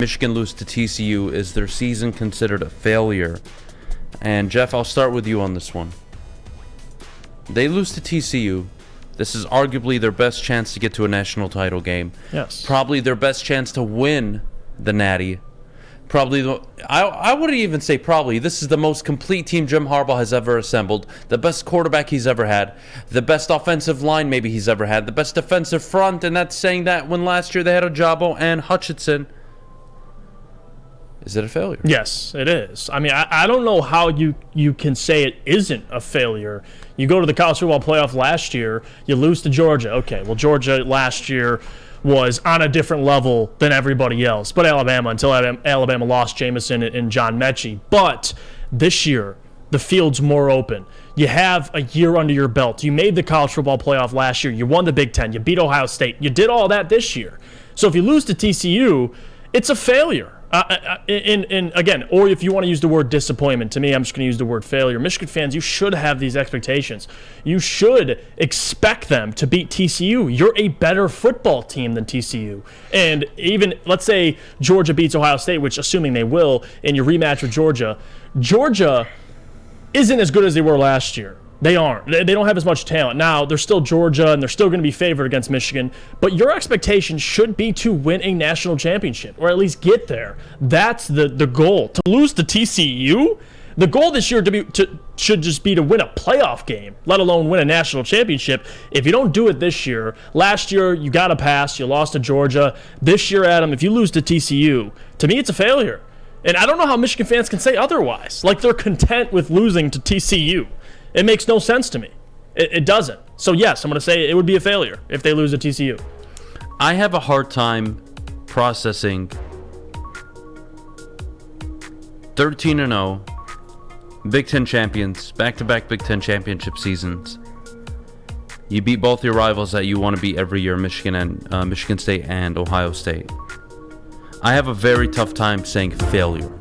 Michigan lose to TCU, is their season considered a failure? And Jeff, I'll start with you on this one. They lose to TCU. This is arguably their best chance to get to a national title game. Yes. Probably their best chance to win the Natty. I wouldn't even say probably. This is the most complete team Jim Harbaugh has ever assembled. The best quarterback he's ever had. The best offensive line maybe he's ever had. The best defensive front, and that's saying that when last year they had Ojabo and Hutchinson. Is it a failure? Yes, it is. I mean, I don't know how you can say it isn't a failure. You go to the college football playoff last year, you lose to Georgia. Okay, well, Georgia last year was on a different level than everybody else, but Alabama, until Alabama lost Jamison and John Mechie. But this year, the field's more open. You have a year under your belt. You made the college football playoff last year. You won the Big Ten. You beat Ohio State. You did all that this year. So if you lose to TCU, it's a failure. Again, or if you want to use the word disappointment, to me, I'm just going to use the word failure. Michigan fans, you should have these expectations. You should expect them to beat TCU. You're a better football team than TCU. And even, let's say Georgia beats Ohio State, which assuming they will, in your rematch with Georgia, Georgia isn't as good as they were last year. They aren't. They don't have as much talent. Now, they're still Georgia, and they're still going to be favored against Michigan. But your expectation should be to win a national championship, or at least get there. That's the goal. To lose to TCU, the goal this year should just be to win a playoff game, let alone win a national championship. If you don't do it this year, last year you got a pass. You lost to Georgia. This year, Adam, if you lose to TCU, to me it's a failure. And I don't know how Michigan fans can say otherwise. Like they're content with losing to TCU. It makes no sense to me. It doesn't. So, yes, I'm going to say it would be a failure if they lose to TCU. I have a hard time processing 13-0, Big Ten champions, back-to-back Big Ten championship seasons. You beat both your rivals that you want to beat every year, Michigan State and Ohio State. I have a very tough time saying failure.